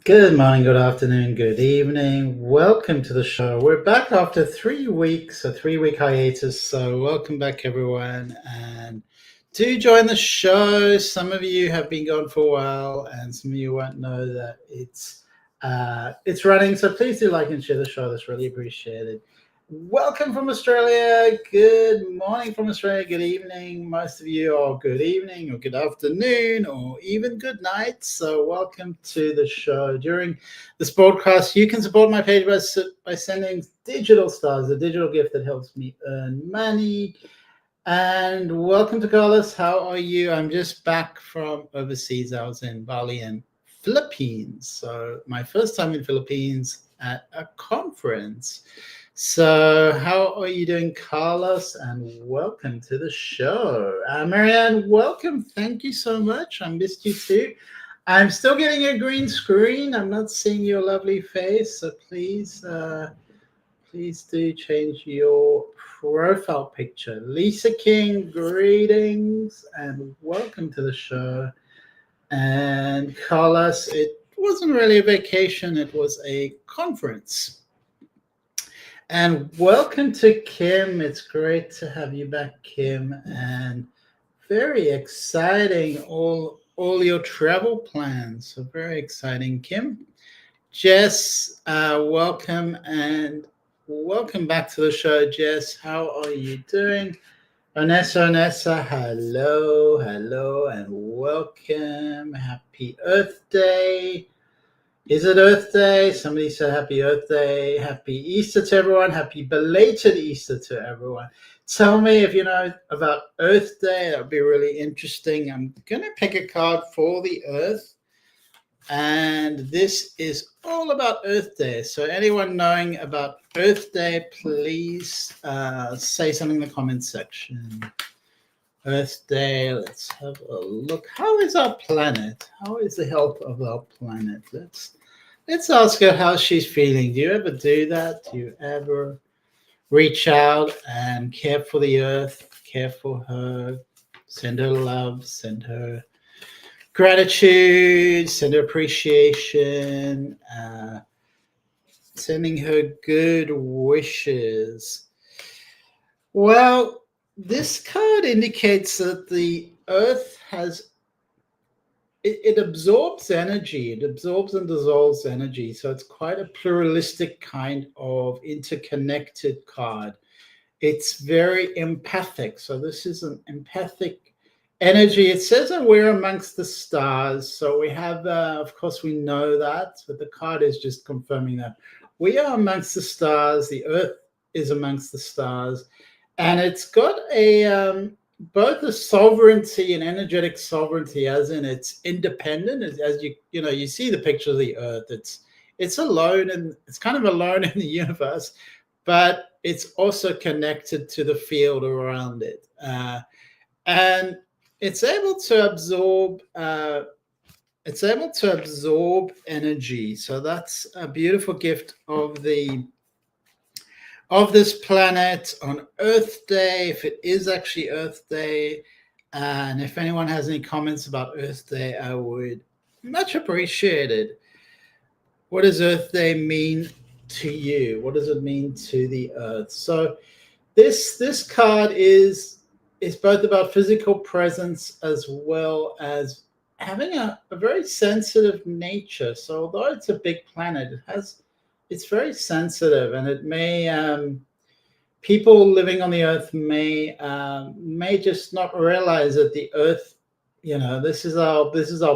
Good morning, good afternoon, good evening. Welcome to the show. We're back after 3 weeks, a 3-week hiatus. So welcome back, everyone. And do join the show. Some of you have been gone for a while, and some of you won't know that it's running. So please do like and share the show. That's really appreciated. Welcome from Australia. Good morning from Australia. Good evening. Most of you are good evening or good afternoon or even good night. So welcome to the show. During this broadcast, you can support my page by sending digital stars, a digital gift that helps me earn money. And welcome to Carlos. How are you? I'm just back from overseas. I was in Bali and Philippines. So my first time in Philippines at a conference. So how are you doing, Carlos? And welcome to the show. Marianne, welcome. Thank you so much. I missed you too. I'm still getting a green screen. I'm not seeing your lovely face. So please do change your profile picture. Lisa King, greetings and welcome to the show. And Carlos, it wasn't really a vacation. It was a conference. And welcome to Kim. It's great to have you back, Kim. And very exciting, all your travel plans. So very exciting, Kim. Jess, welcome and welcome back to the show, Jess. How are you doing? Onessa, hello, and welcome. Happy Earth Day. Is it Earth Day? Somebody said Happy Earth Day. Happy Easter to everyone. Happy belated Easter to everyone. Tell me if you know about Earth Day. That would be really interesting. I'm going to pick a card for the Earth. And this is all about Earth Day. So anyone knowing about Earth Day, please say something in the comments section. Earth Day, let's have a look. How is our planet? How is the health of our planet? Let's ask her how she's feeling. Do you ever do that? Do you ever reach out and care for the earth, care for her, send her love, send her gratitude, send her appreciation, sending her good wishes? Well, this card indicates that the earth it absorbs energy. It absorbs and dissolves energy. So it's quite a pluralistic kind of interconnected card. It's very empathic. So this is an empathic energy. It says that we're amongst the stars. So we have, of course, we know that, but the card is just confirming that. We are amongst the stars. The earth is amongst the stars. And it's got a both a sovereignty and energetic sovereignty, as in it's independent. As you see the picture of the earth. It's alone, and it's kind of alone in the universe, but it's also connected to the field around it, and it's able to absorb. It's able to absorb energy. So that's a beautiful gift of this planet on Earth Day, if it is actually Earth Day. And if anyone has any comments about Earth Day, I would much appreciate it. What does Earth Day mean to you? What does it mean to the Earth? So this card is both about physical presence as well as having a very sensitive nature. So although it's a big planet, it's very sensitive, and it may people living on the earth may just not realize that the earth, this is our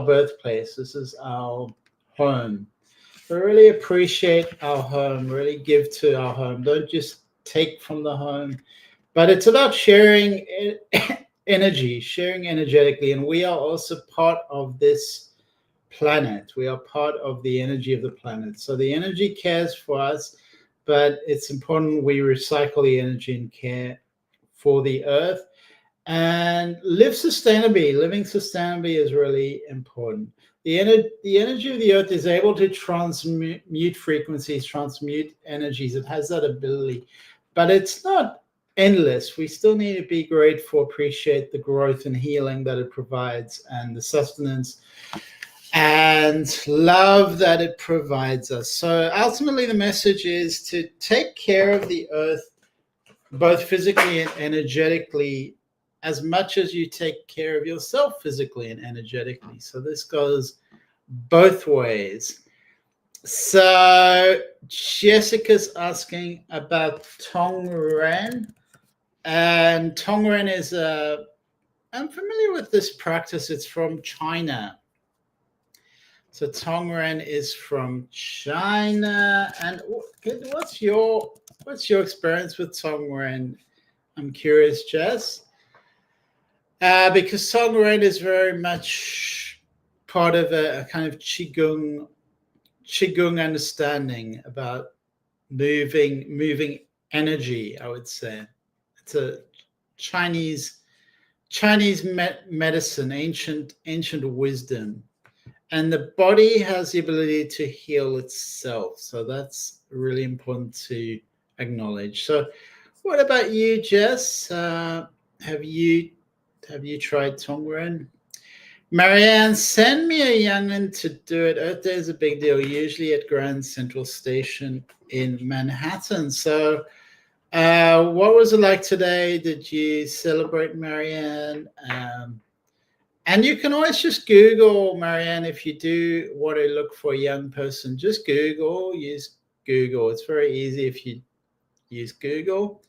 birthplace. This is our home. So really appreciate our home. Really give to our home. Don't just take from the home. But it's about sharing energy, sharing energetically, and we are also part of this planet. We are part of the energy of the planet. So the energy cares for us, but it's important we recycle the energy and care for the earth and live sustainably. Living sustainably is really important. The energy of the earth is able to transmute frequencies, transmute energies. It has that ability, but it's not endless. We still need to be grateful, appreciate the growth and healing that it provides and the sustenance and love that it provides us. So ultimately, the message is to take care of the earth, both physically and energetically, as much as you take care of yourself physically and energetically. So this goes both ways. So Jessica's asking about Tongren, and Tongren is I'm familiar with this practice. It's from China. So Tongren is from China. And what's your experience with Tongren? I'm curious, Jess, because Tongren is very much part of a kind of qigong understanding about moving energy. I would say it's a Chinese medicine, ancient wisdom, and the body has the ability to heal itself. So that's really important to acknowledge. So, what about you, Jess? Have you tried Tongren? Marianne, send me a young'un to do it. Earth Day is a big deal, usually at Grand Central Station in Manhattan. So, what was it like today? Did you celebrate, Marianne? And you can always just Google, Marianne, if you do want to look for a young person, just use Google. It's very easy if you use Google.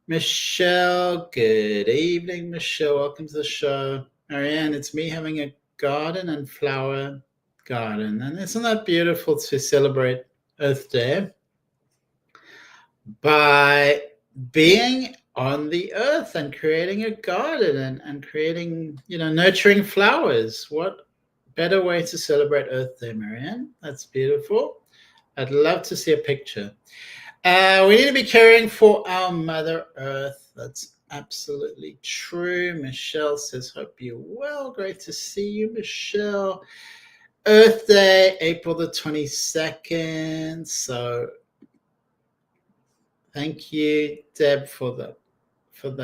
Michelle, good evening, Michelle. Welcome to the show. Marianne, it's me having a garden and flower garden. And isn't that beautiful to celebrate Earth Day by being on the earth and creating a garden and creating, nurturing flowers? What better way to celebrate Earth Day, Marianne? That's beautiful. I'd love to see a picture. We need to be caring for our Mother Earth. That's absolutely true. Michelle says, hope you're well. Great to see you, Michelle. Earth Day, April the 22nd. So thank you, Deb, for the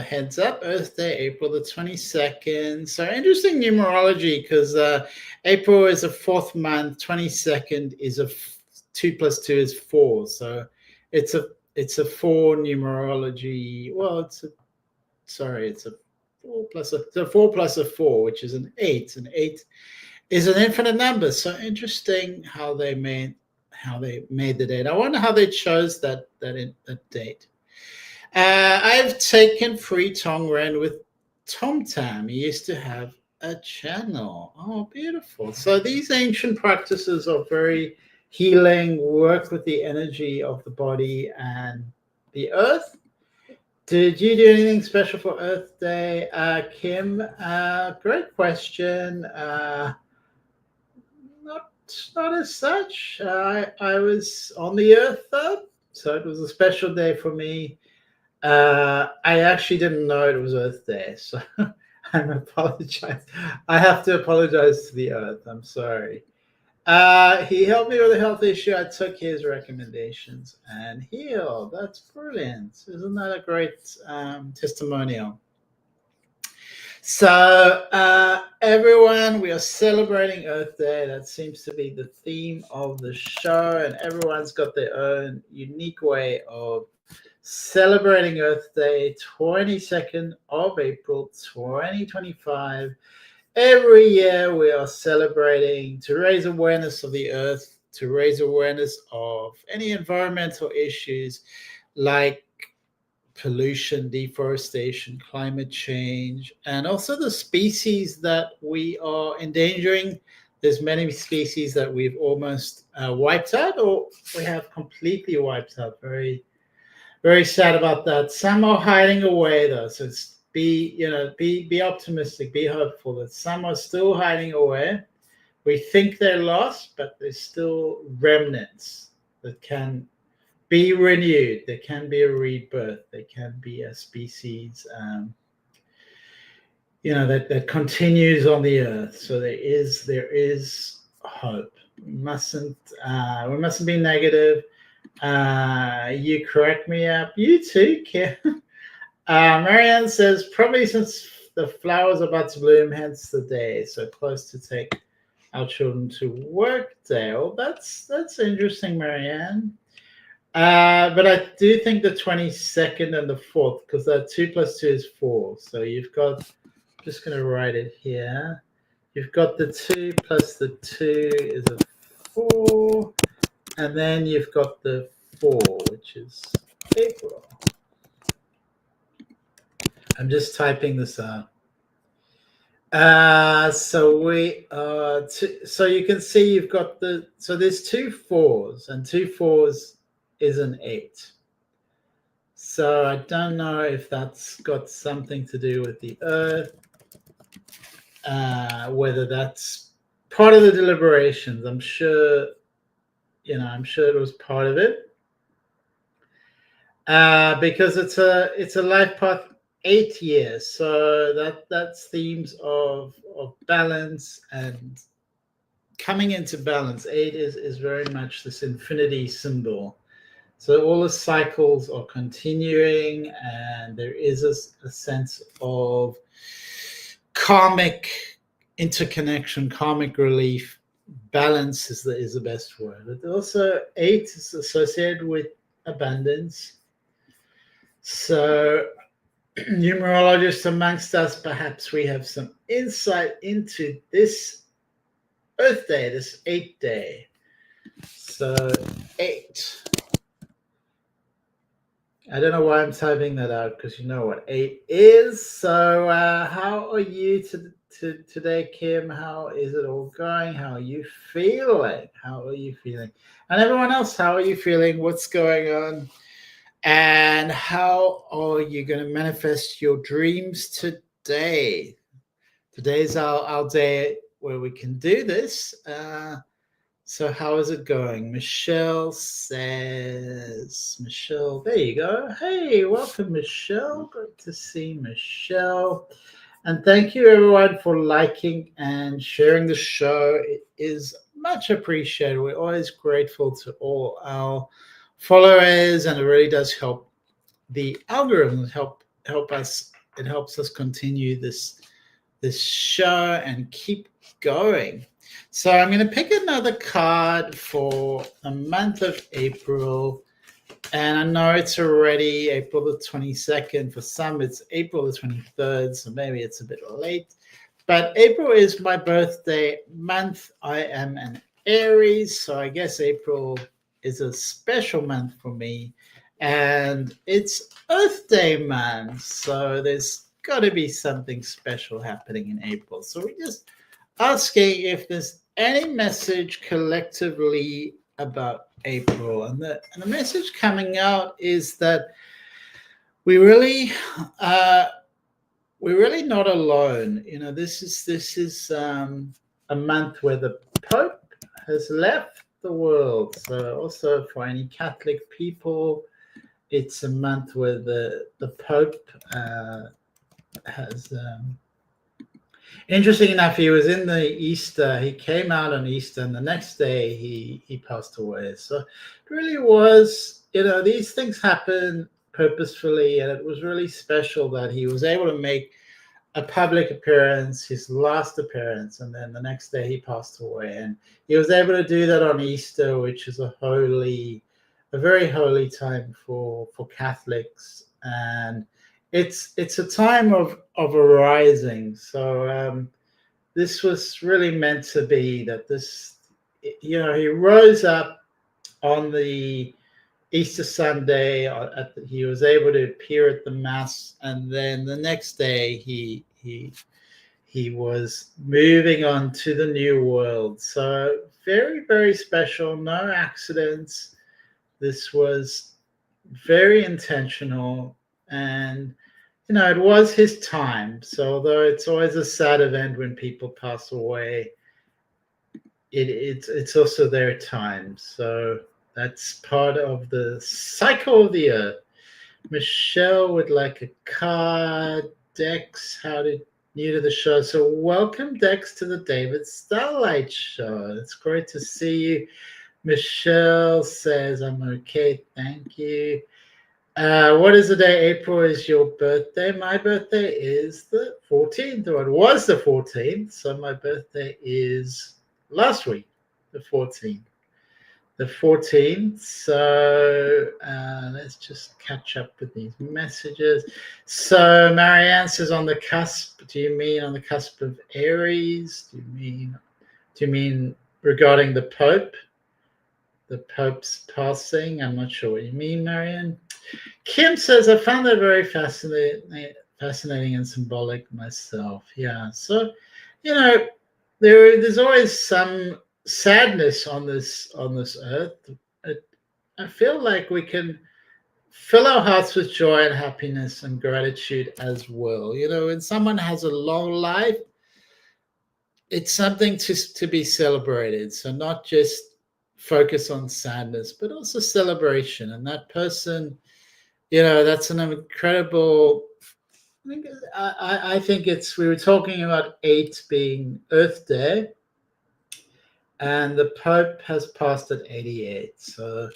heads up. Earth Day, April the 22nd. So interesting numerology, because April is a 4th month, 22nd is 2 + 2 is 4. So it's a 4 numerology. Well, it's a 4 plus a 4, which is an 8. An 8 is an infinite number. So interesting how they made the date. I wonder how they chose that date. I've taken free Tongren with Tom Tam. He used to have a channel. Oh, beautiful. So these ancient practices are very healing, work with the energy of the body and the earth. Did you do anything special for Earth Day, Kim? Great question. Not as such. I was on the earth though, so it was a special day for me. I actually didn't know it was Earth Day, so I apologize. I have to apologize to the earth. I'm sorry. He helped me with a health issue. I took his recommendations and healed. That's brilliant. Isn't that a great testimonial? So, everyone, we are celebrating Earth Day. That seems to be the theme of the show, and everyone's got their own unique way of celebrating Earth Day, 22nd of April, 2025. Every year we are celebrating to raise awareness of the earth, to raise awareness of any environmental issues like pollution, deforestation, climate change, and also the species that we are endangering. There's many species that we've almost wiped out, or we have completely wiped out. Very, very sad about that. Some are hiding away though, so be optimistic, be hopeful that some are still hiding away. We think they're lost, but there's still remnants that can be renewed. There can be a rebirth. There can be a species, that continues on the earth. So there is hope. We mustn't be negative. You correct me up. You too, Kim. Marianne says, probably since the flowers are about to bloom, hence the day. So close to take our children to work day. Oh, that's interesting, Marianne. But I do think the 22nd and the 4th, because that 2 plus 2 is 4. So you've got, I'm just going to write it here. You've got the 2 plus the 2 is a 4. And then you've got the 4, which is April. I'm just typing this out. So we so you can see you've got so there's 2 4s, and 2 4s is an 8. So I don't know if that's got something to do with the earth, whether that's part of the deliberations. I'm sure it was part of it, because it's a life path 8 years. So that's themes of balance and coming into balance. 8 is very much this infinity symbol. So all the cycles are continuing, and there is a sense of karmic interconnection, karmic relief. Balance is the best word. But also 8 is associated with abundance. So numerologists amongst us, perhaps we have some insight into this Earth Day, this 8th day. So 8. I don't know why I'm typing that out, because you know what 8 is. So how are you today, Kim? How is it all going? How are you feeling? And everyone else, how are you feeling? What's going on? And how are you going to manifest your dreams today? Today's our day where we can do this. So how is it going? Michelle, there you go. Hey, welcome, Michelle. Good to see Michelle. And thank you, everyone, for liking and sharing the show. It is much appreciated. We're always grateful to all our followers, and it really does help the algorithms, help us. It helps us continue this show and keep going. So I'm going to pick another card for the month of April. And I know it's already April the 22nd. For some, it's April the 23rd. So maybe it's a bit late. But April is my birthday month. I am an Aries. So I guess April is a special month for me. And it's Earth Day month. So there's got to be something special happening in April. So we're just asking if there's any message collectively about April, and the message coming out is that we're really not alone. This is a month where the Pope has left the world. So also for any Catholic people, it's a month where the Pope has. Interesting enough, he was in the Easter. He came out on Easter, and the next day he passed away. So it really was, these things happen purposefully, and it was really special that he was able to make a public appearance, his last appearance, and then the next day he passed away. And he was able to do that on Easter, which is a very holy time for Catholics, and it's a time of arising. So this was really meant to be that he rose up on the Easter Sunday. He was able to appear at the Mass, and then the next day he was moving on to the new world. So very, very special. No accidents. This was very intentional, and it was his time. So although it's always a sad event when people pass away, it's also their time. So that's part of the cycle of the earth. Michelle would like a card. Dex, new to the show. So welcome, Dex, to the David Starlyte show. It's great to see you. Michelle says, I'm okay, thank you. What is the day? April is your birthday. My birthday is the 14th, or it was the 14th. So my birthday is last week, the 14th. The 14th. So let's just catch up with these messages. So Marianne says on the cusp. Do you mean on the cusp of Aries? Do you mean regarding the Pope? The Pope's passing? I'm not sure what you mean, Marianne. Kim says I found that very fascinating and symbolic myself. Yeah. So, there's always some sadness on this earth. I feel like we can fill our hearts with joy and happiness and gratitude as well. When someone has a long life, it's something to be celebrated. So not just focus on sadness, but also celebration. And that person, that's an incredible. I think we were talking about 8 being Earth Day, and the Pope has passed at 88. So,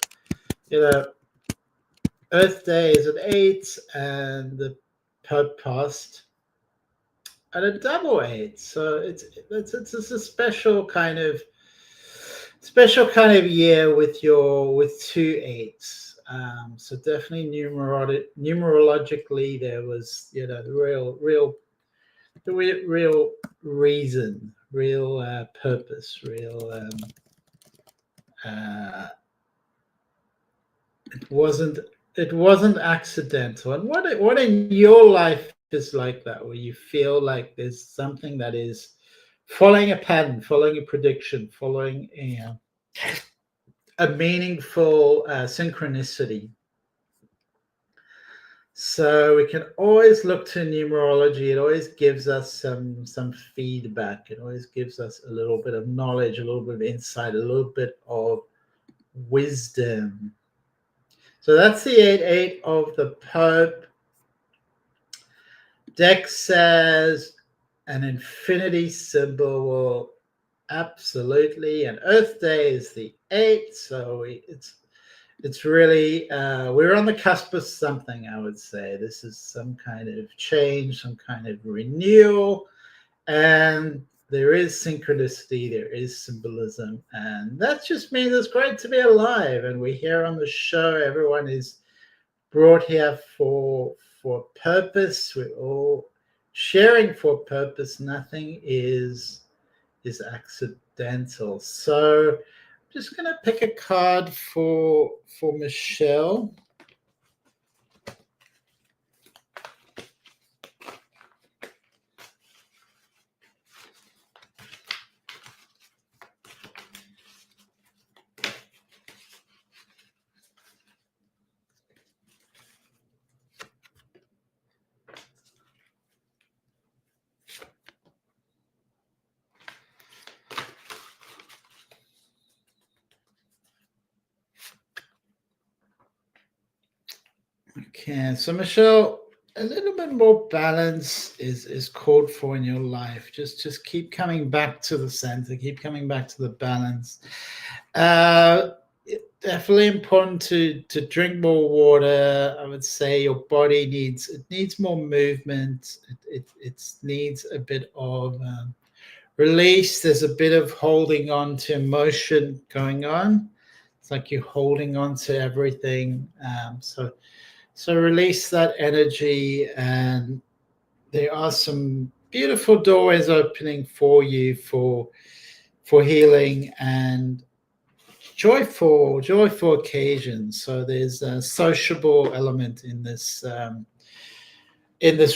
Earth Day is at 8, and the Pope passed at a double 8. So it's a special kind of year with 2 8s. So definitely numerologically, there was the real reason, real purpose, real. It wasn't accidental. And what in your life is like that, where you feel like there's something that is following a pattern, following a prediction, following a meaningful synchronicity. So we can always look to numerology. It always gives us some feedback. It always gives us a little bit of knowledge, a little bit of insight, a little bit of wisdom. So that's the 8-8 of the Pope. Dex says an infinity symbol. Well, absolutely. And Earth Day is the 8. So it's really, we're on the cusp of something, I would say. This is some kind of change, some kind of renewal. And there is synchronicity, there is symbolism. And that just means it's great to be alive. And we're here on the show. Everyone is brought here for purpose. We're all sharing for purpose. Nothing is accidental. So I'm just going to pick a card for Michelle. Okay, so Michelle, a little bit more balance is called for in your life. Just keep coming back to the center, keep coming back to the balance. Definitely important to drink more water. I would say your body needs more movement. It needs a bit of release. There's a bit of holding on to emotion going on. It's like you're holding on to everything. So release that energy, and there are some beautiful doorways opening for you for healing and joyful occasions. So there's a sociable element in this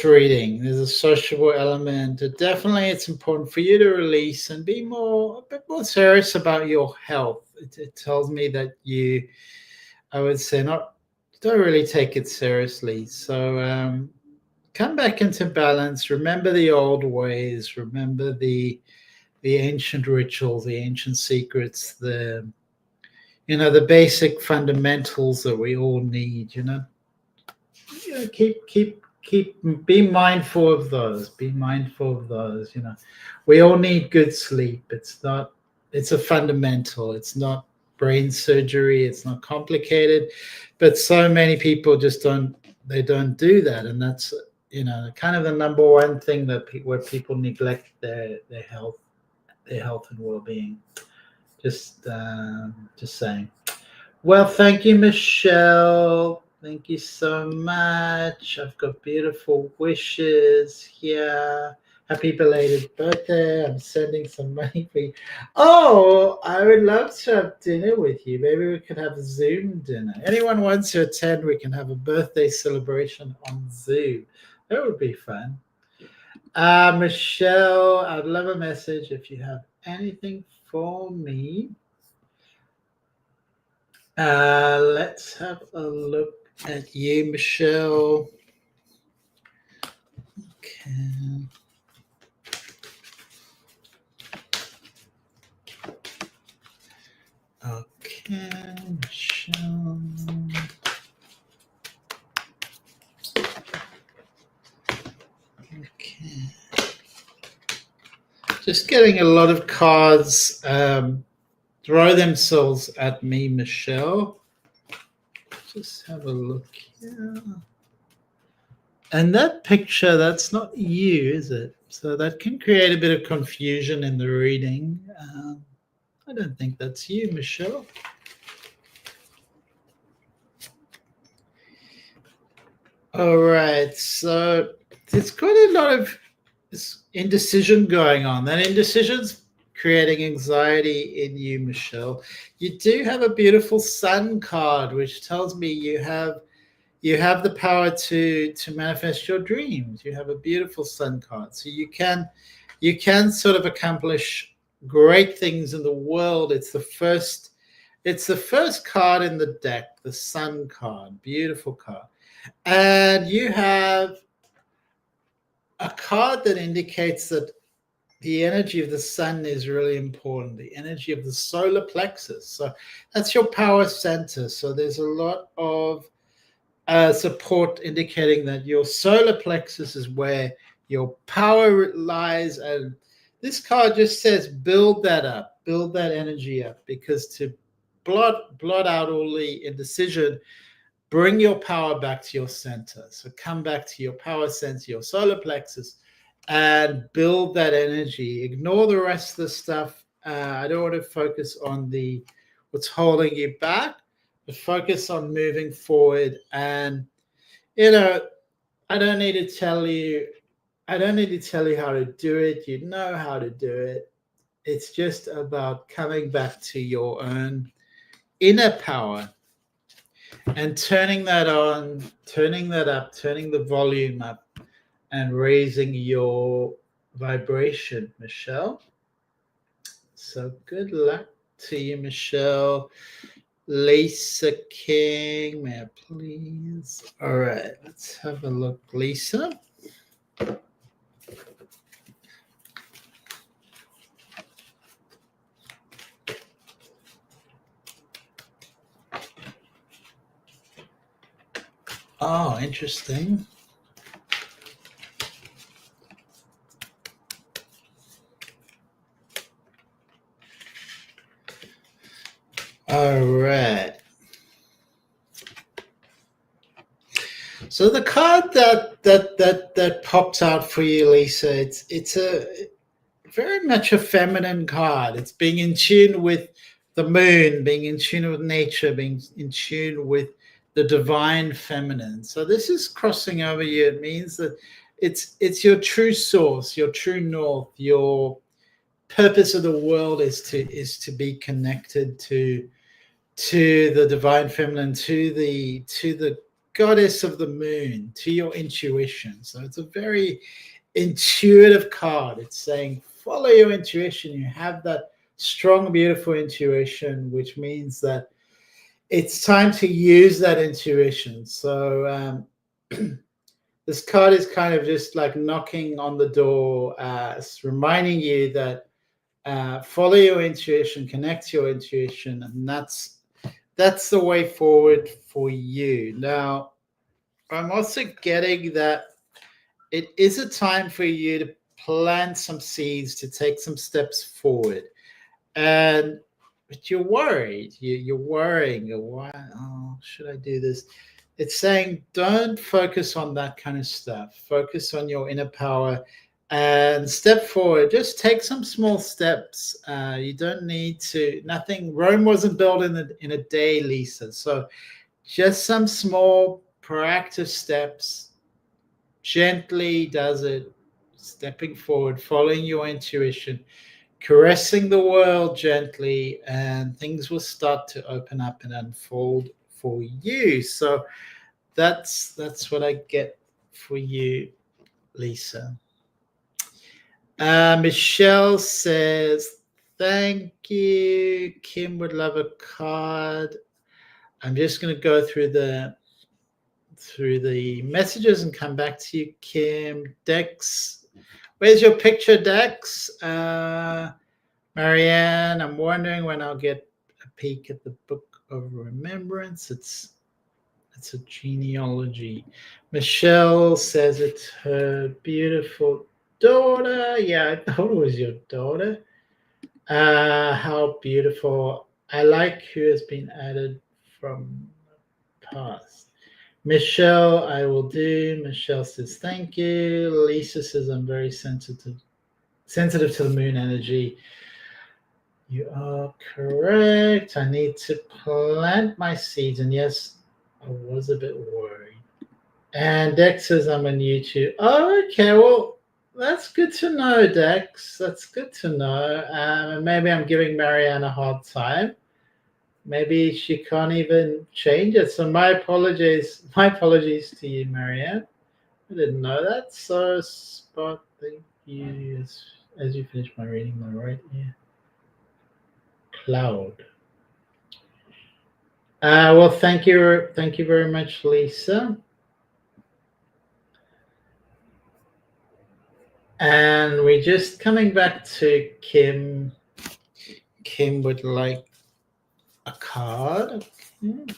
reading. There's a sociable element. Definitely, it's important for you to release and be a bit more serious about your health. It tells me that I would say, don't really take it seriously. So come back into balance. Remember the old ways. Remember the ancient rituals, the ancient secrets, the basic fundamentals that we all need. Be mindful of those. Be mindful of those. We all need good sleep. It's a fundamental. It's not brain surgery. It's not complicated, but so many people just don't do that. And that's, kind of the number one thing where people neglect their health their health and well-being. Just saying. Well, thank you, Michelle. Thank you so much. I've got beautiful wishes here. Happy belated birthday. I'm sending some money for you. Oh, I would love to have dinner with you. Maybe we could have a Zoom dinner. Anyone wants to attend, we can have a birthday celebration on Zoom. That would be fun. Michelle, I'd love a message if you have anything for me. Let's have a look at you, Michelle. Okay. Okay, Michelle. Okay. Just getting a lot of cards throw themselves at me, Michelle. Just have a look here. And that picture, that's not you, is it? So that can create a bit of confusion in the reading. I don't think that's you, Michelle. All right, so there's quite a lot of indecision going on. That indecision's creating anxiety in you, Michelle. You do have a beautiful sun card, which tells me you have the power to manifest your dreams. You have a beautiful sun card, so you can sort of accomplish great things in the world. It's the first card in the deck, the sun card. Beautiful card. And you have a card that indicates that the energy of the sun is really important, the energy of the solar plexus. So that's your power center. So there's a lot of support indicating that your solar plexus is where your power lies. And this card just says build that up, build that energy up, because to blot out all the indecision, bring your power back to your center. So come back to your power center, your solar plexus, and build that energy. Ignore the rest of the stuff. I don't want to focus on what's holding you back, but focus on moving forward. And I don't need to tell you how to do it. You know how to do it. It's just about coming back to your own inner power and turning that on, turning that up, turning the volume up, and raising your vibration, Michelle. So good luck to you, Michelle. Lisa King, may I please? All right, let's have a look, Lisa. Oh, interesting. All right. So the card that popped out for you, Lisa, it's a very much a feminine card. It's being in tune with the moon, being in tune with nature, being in tune with the divine feminine. So this is crossing over you. It means that it's your true source, your true north, your purpose of the world is to be connected to the divine feminine, to the goddess of the moon, to your intuition. So it's a very intuitive card. It's saying follow your intuition. You have that strong, beautiful intuition, which means that it's time to use that intuition. So this card is kind of just like knocking on the door, reminding you that follow your intuition, connect to your intuition, and that's the way forward for you. Now, I'm also getting that it is a time for you to plant some seeds, to take some steps forward. But you're worried. You're worrying. Why? Oh, should I do this? It's saying don't focus on that kind of stuff. Focus on your inner power and step forward. Just take some small steps. You don't need to. Nothing. Rome wasn't built in a day, Lisa. So just some small proactive steps. Gently does it. Stepping forward, following your intuition, caressing the world gently, and things will start to open up and unfold for you. So that's what I get for you, Lisa. Michelle says, thank you. Kim would love a card. I'm just going to go through the messages and come back to you, Kim. Dex, where's your picture, Dex? Marianne, I'm wondering when I'll get a peek at the Book of Remembrance. It's a genealogy. Michelle says it's her beautiful daughter. Yeah, I thought it was your daughter. How beautiful. I like who has been added from the past. Michelle, I will do. Michelle says thank you. Lisa says I'm very sensitive to the moon energy. You are correct. I need to plant my seeds. And yes, I was a bit worried. And Dex says I'm on YouTube. Oh, okay. Well, that's good to know, Dex. That's good to know. And maybe I'm giving Marianne a hard time. Maybe she can't even change it. So my apologies. My apologies to you, Marianne. I didn't know that. So, Spot, thank you. As you finish my reading, my right ear. Cloud. Well, thank you very much, Lisa. And we're just coming back to Kim. Kim would like a card. Okay.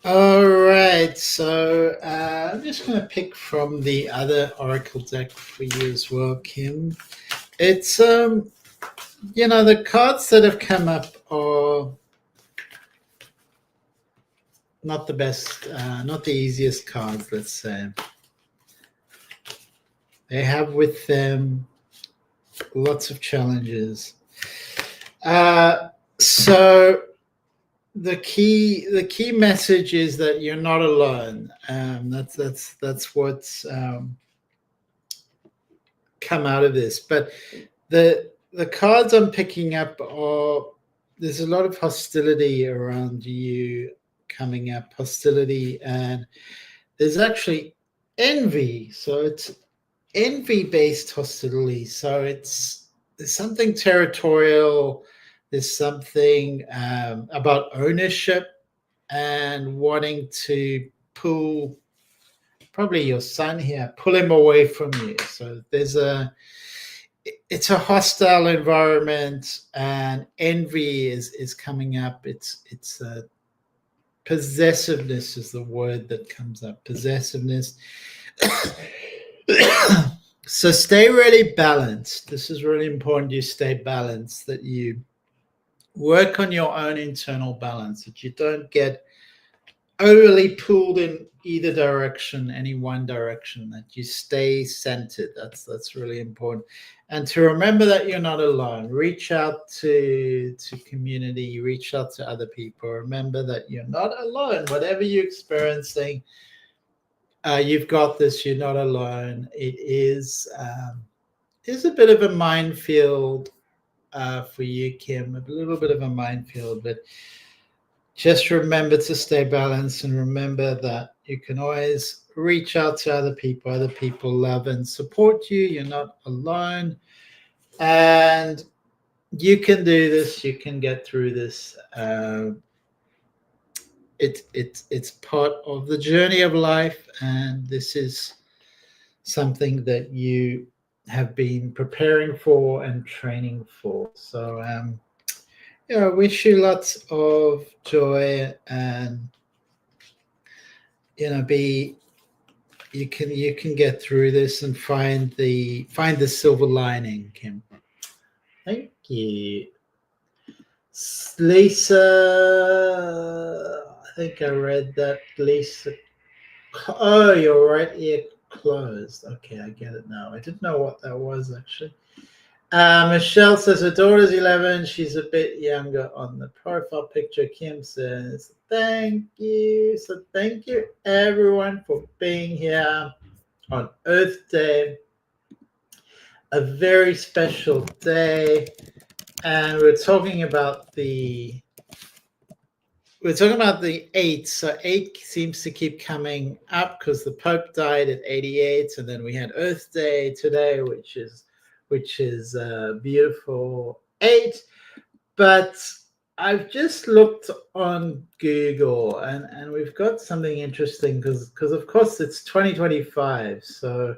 All right, so I'm just going to pick from the other oracle deck for you as well, Kim. It's the cards that have come up are not the best, not the easiest cards. Let's say they have with them lots of challenges. So the key message is that you're not alone. That's what's come out of this. But the cards I'm picking up are, there's a lot of hostility around you coming up, hostility, and there's actually envy. So it's envy-based hostility. So there's something territorial. There's something about ownership and wanting to pull, probably your son here, pull him away from you. So it's a hostile environment, and envy is coming up. It's possessiveness is the word that comes up. Possessiveness. So stay really balanced. This is really important. You stay balanced, that you work on your own internal balance, that you don't get overly pulled in either direction, any one direction, that you stay centered. That's really important. And to remember that you're not alone. Reach out to community, reach out to other people. Remember that you're not alone. Whatever you're experiencing, you've got this. You're not alone. It is a bit of a minefield for you, Kim, a little bit of a minefield, but just remember to stay balanced, and remember that you can always reach out to other people. Other people love and support you. You're not alone, and you can do this. You can get through this. it's part of the journey of life, and this is something that you have been preparing for and training for. So I wish you lots of joy, and be you can get through this and find the silver lining, Kim. Thank you. Lisa, I think I read that. Lisa, oh, your right ear closed. Okay, I get it now. I didn't know what that was, actually. Michelle says her daughter's 11. She's a bit younger on the profile picture. Kim says, thank you. So thank you, everyone, for being here on Earth Day. A very special day. And we're talking about the 8. So 8 seems to keep coming up because the Pope died at 88, and then we had Earth Day today, which is beautiful 8. But I've just looked on Google, and we've got something interesting because of course it's 2025. So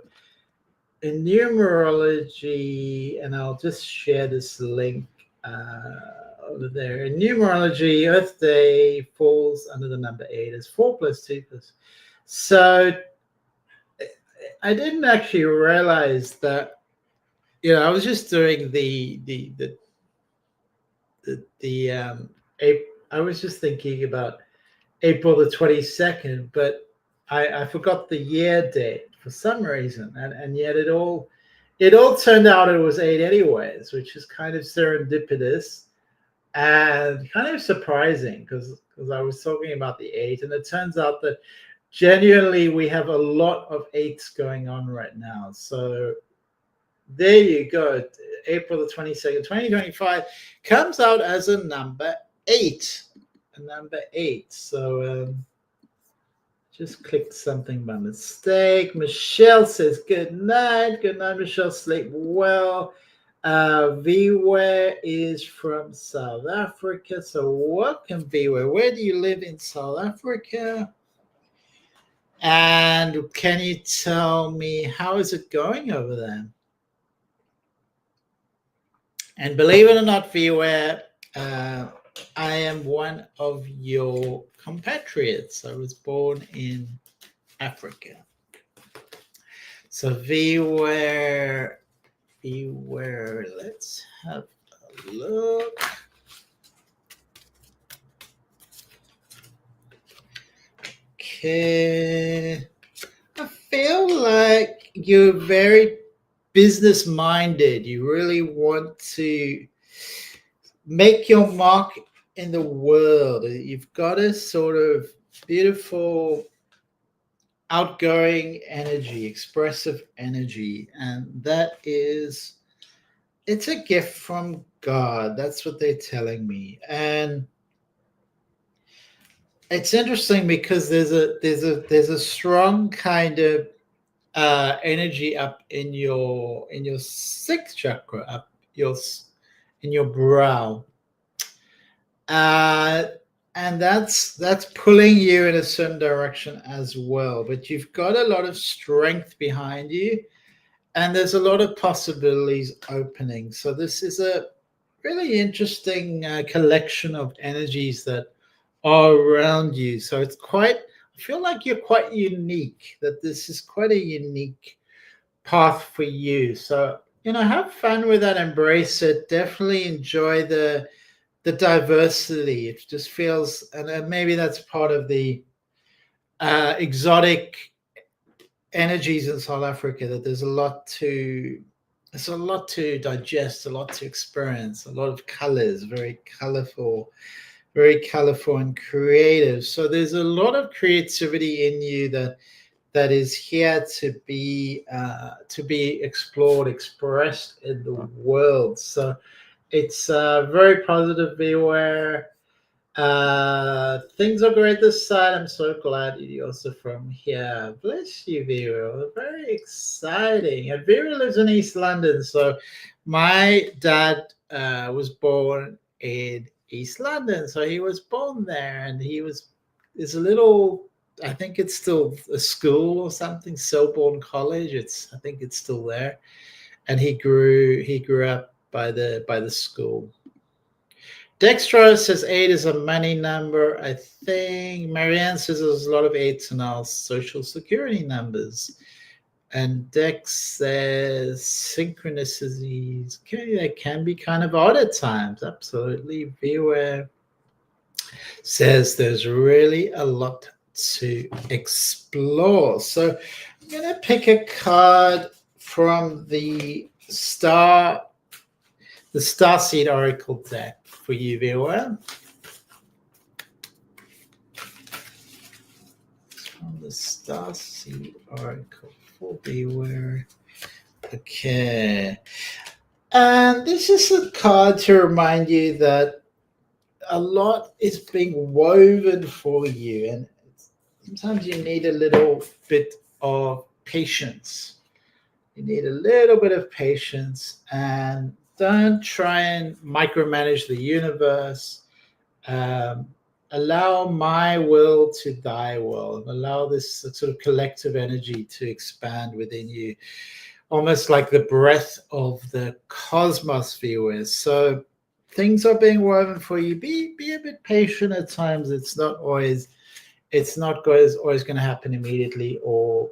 in numerology, and I'll just share this link over there. In numerology, Earth Day falls under the number 8 as 4 plus 2 plus. So I didn't actually realize that. I was just doing I was just thinking about April the 22nd, but I forgot the year date for some reason, and yet it all turned out it was 8 anyways, which is kind of serendipitous and kind of surprising because I was talking about the 8, and it turns out that genuinely we have a lot of 8s going on right now. So there you go. April the 22nd, 2025 comes out as a number 8. A number 8. So just clicked something by mistake. Michelle says good night. Good night, Michelle. Sleep well. Vware is from South Africa. So welcome, Vware. Where do you live in South Africa? And can you tell me how is it going over there? And believe it or not, Vware, I am one of your compatriots. I was born in Africa. So Vware, let's have a look. Okay. I feel like you're very business minded. You really want to make your mark in the world. You've got a sort of beautiful outgoing energy, expressive energy, and it's a gift from God. That's what they're telling me. And it's interesting because there's a strong kind of energy up in your 6th chakra, up in your brow, and that's pulling you in a certain direction as well. But you've got a lot of strength behind you, and there's a lot of possibilities opening. So this is a really interesting collection of energies that are around you. So I feel like you're quite unique, that this is quite a unique path for you. So, have fun with that, embrace it, definitely enjoy the diversity. It just feels, and maybe that's part of the exotic energies in South Africa, that there's a lot to digest, a lot to experience, a lot of colors, very colorful and creative. So there's a lot of creativity in you that is here to be explored, expressed in the world. So it's very positive. Beware. Things are great this side. I'm so glad you're also from here. Bless you, Vera. Very exciting. And Vera lives in East London. So my dad was born in East London. So he was born there, and he was is a little, I think it's still a school or something, Selborne College. I think it's still there. And he grew up by the school. Dextro says 8 is a money number. I think Marianne says there's a lot of 8s in our social security numbers. And Dex says synchronicities, okay, they can be kind of odd at times. Absolutely. Viewer says there's really a lot to explore. So I'm going to pick a card from the Starseed Oracle deck for you, viewer. From the Starseed Oracle for viewer. Okay. And this is a card to remind you that a lot is being woven for you, and sometimes you need a little bit of patience. You need a little bit of patience, and don't try and micromanage the universe. Allow my will to thy will. Allow this sort of collective energy to expand within you, almost like the breath of the cosmos, viewers. So things are being woven for you. Be a bit patient at times. It's not always going to happen immediately or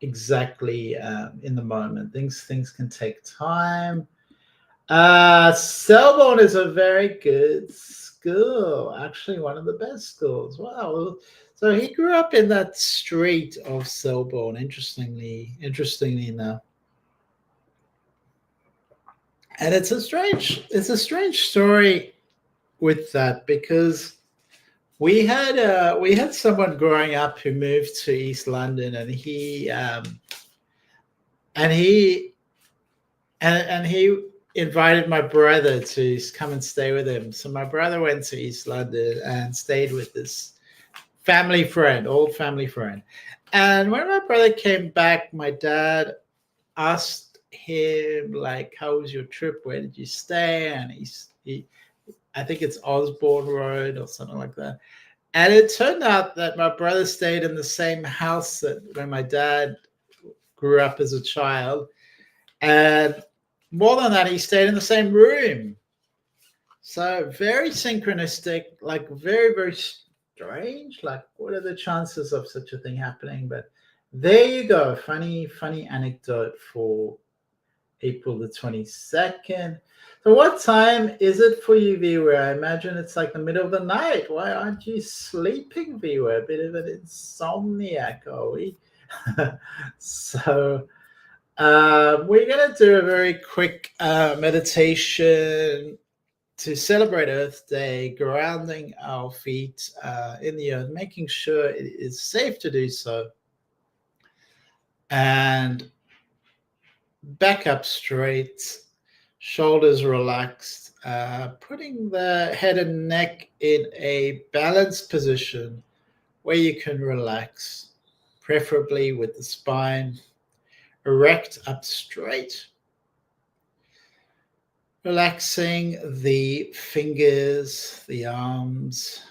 exactly in the moment. Things can take time. Selborne is a very good school, actually one of the best schools. Wow. So he grew up in that street of Selborne, interestingly enough. And it's a strange story with that, because we had someone growing up who moved to East London, and he invited my brother to come and stay with him. So my brother went to East London and stayed with this old family friend. And when my brother came back, my dad asked him, like, how was your trip? Where did you stay? And he I think it's Osborne Road or something like that. And it turned out that my brother stayed in the same house that when my dad grew up as a child. And more than that, he stayed in the same room. So very synchronistic, like very, very strange. Like, what are the chances of such a thing happening? But there you go. Funny anecdote for April the 22nd. So what time is it for you, viewer? I imagine it's like the middle of the night. Why aren't you sleeping, viewer? A bit of an insomniac, are we? So we're going to do a very quick meditation to celebrate Earth Day, grounding our feet in the earth, making sure it is safe to do so. And back up straight, shoulders relaxed, putting the head and neck in a balanced position where you can relax, preferably with the spine erect up straight. Relaxing the fingers, the arms,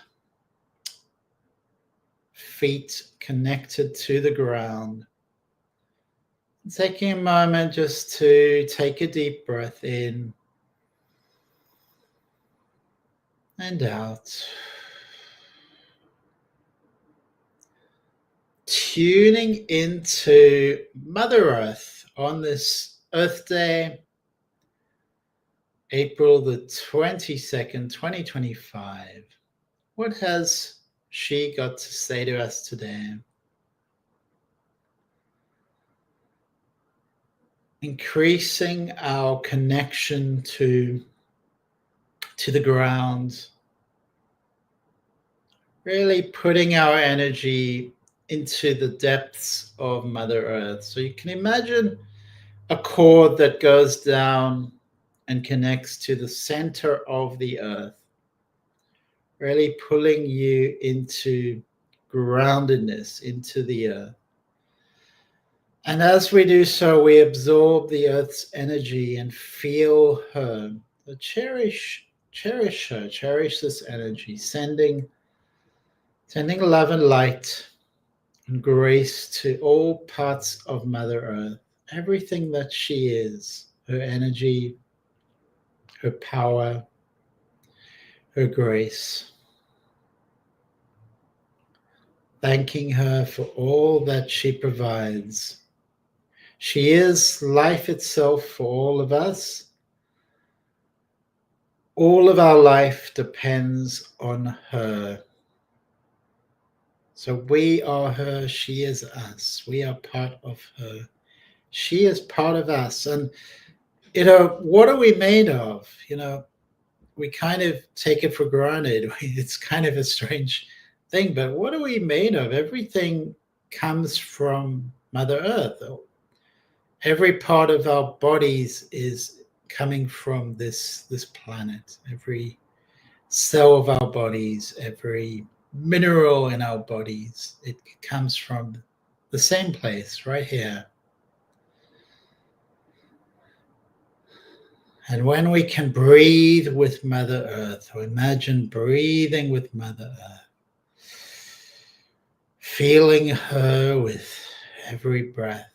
feet connected to the ground. Taking a moment just to take a deep breath in and out. Tuning into Mother Earth on this Earth Day, April the 22nd, 2025. What has she got to say to us today? Increasing our connection to the ground, really putting our energy into the depths of Mother Earth. So you can imagine a cord that goes down and connects to the center of the earth, really pulling you into groundedness, into the earth. And as we do so, we absorb the earth's energy and feel her. So cherish her, cherish this energy, sending Sending love and light and grace to all parts of Mother Earth, everything that she is, her energy, her power, her grace. Thanking her for all that she provides. She is life itself for all of us. All of our life depends on her. So we are her, she is us. We are part of her. She is part of us. And, what are we made of? We kind of take it for granted. It's kind of a strange thing, but what are we made of? Everything comes from Mother Earth. Every part of our bodies is coming from this planet. Every cell of our bodies, every mineral in our bodies, it comes from the same place right here. And when we can breathe with Mother Earth, or imagine breathing with Mother Earth, feeling her with every breath.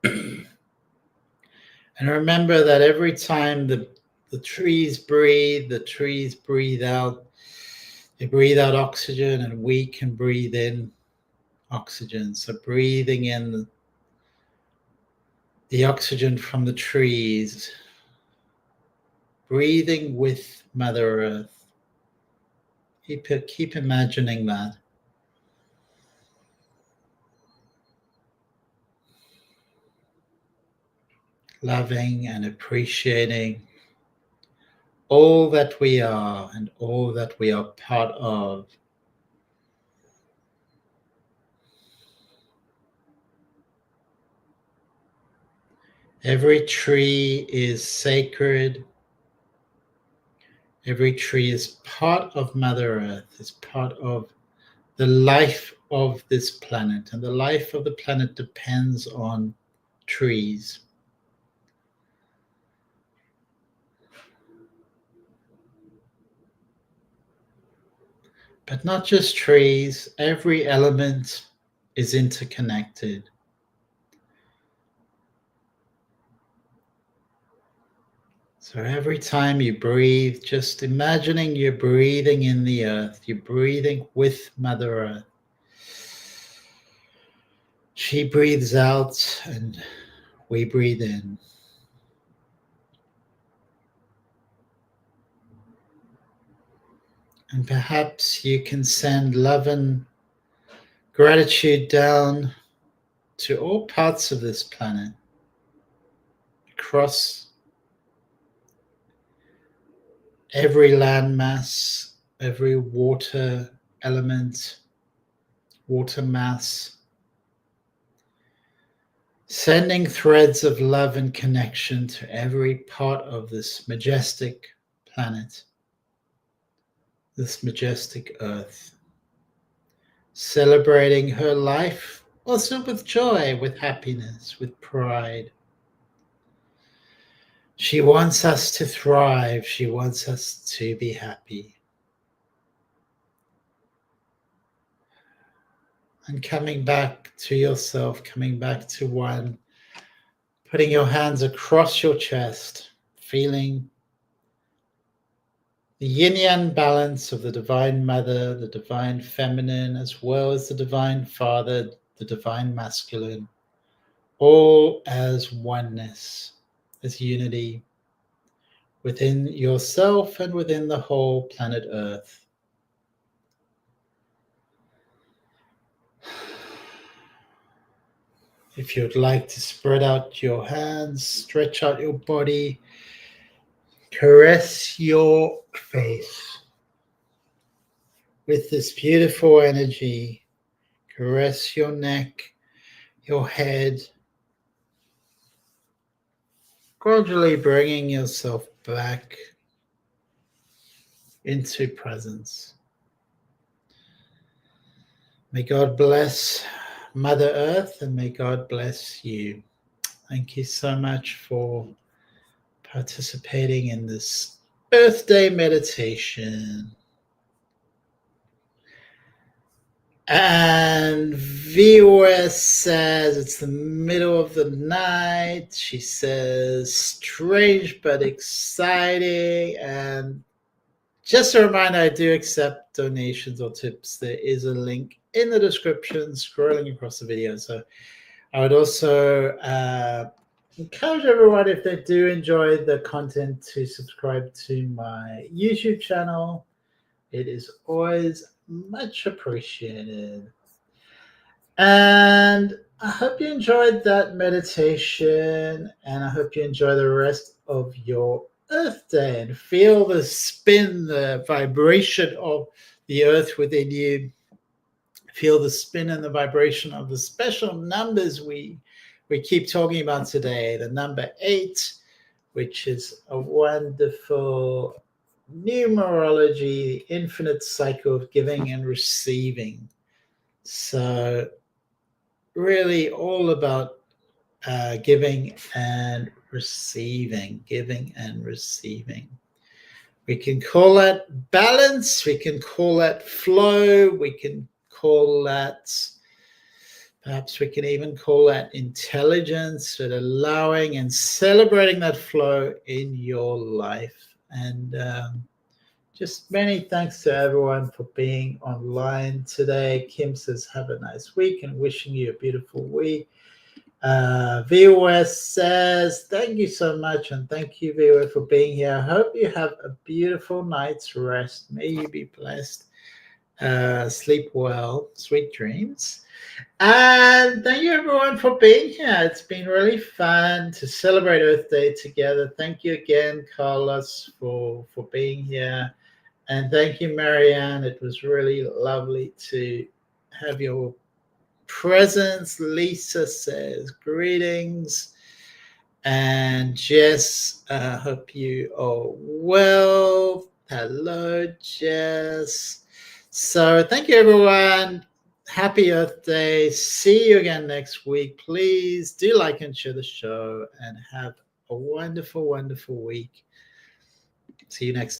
And remember that every time the trees breathe, the trees breathe out. They breathe out oxygen, and we can breathe in oxygen. So breathing in the oxygen from the trees, breathing with Mother Earth. Keep imagining that. Loving and appreciating all that we are and all that we are part of. Every tree is sacred. Every tree is part of Mother Earth, is part of the life of this planet. And the life of the planet depends on trees. But not just trees, every element is interconnected. So every time you breathe, just imagining you're breathing in the earth, you're breathing with Mother Earth. She breathes out and we breathe in. And perhaps you can send love and gratitude down to all parts of this planet, across every landmass, every water element, water mass, sending threads of love and connection to every part of this majestic planet, this majestic earth, celebrating her life also with joy, with happiness, with pride. She wants us to thrive. She wants us to be happy. And coming back to yourself, coming back to one, putting your hands across your chest, feeling the yin-yang balance of the Divine Mother, the Divine Feminine, as well as the Divine Father, the Divine Masculine, all as oneness, as unity within yourself and within the whole planet Earth. If you'd like to spread out your hands, stretch out your body, caress your face with this beautiful energy. Caress your neck, your head, gradually bringing yourself back into presence. May God bless Mother Earth and may God bless you. Thank you so much for participating in this birthday meditation. And VOS says it's the middle of the night. She says strange but exciting. And just a reminder, I do accept donations or tips. There is a link in the description scrolling across the video. So I would also encourage everyone, if they do enjoy the content, to subscribe to my YouTube channel. It is always much appreciated. And I hope you enjoyed that meditation, and I hope you enjoy the rest of your Earth Day and feel the spin, the vibration of the Earth within you. Feel the spin and the vibration of the special numbers we keep talking about today. The number 8, which is a wonderful numerology, the infinite cycle of giving and receiving. So really all about giving and receiving. We can call that balance, we can call that flow, we can call that, perhaps we can even call that intelligence, but allowing and celebrating that flow in your life. And just many thanks to everyone for being online today. Kim says, have a nice week and wishing you a beautiful week. VOS says, thank you so much. And thank you, VOS, for being here. I hope you have a beautiful night's rest. May you be blessed. Sleep well. Sweet dreams. And thank you, everyone, for being here. It's been really fun to celebrate Earth Day together. Thank you again, Carlos, for being here. And thank you, Marianne. It was really lovely to have your presence. Lisa says greetings. And Jess, hope you are well. Hello, Jess. So thank you, everyone. Happy Earth Day. See you again next week. Please do like and share the show and have a wonderful, wonderful week. See you next time.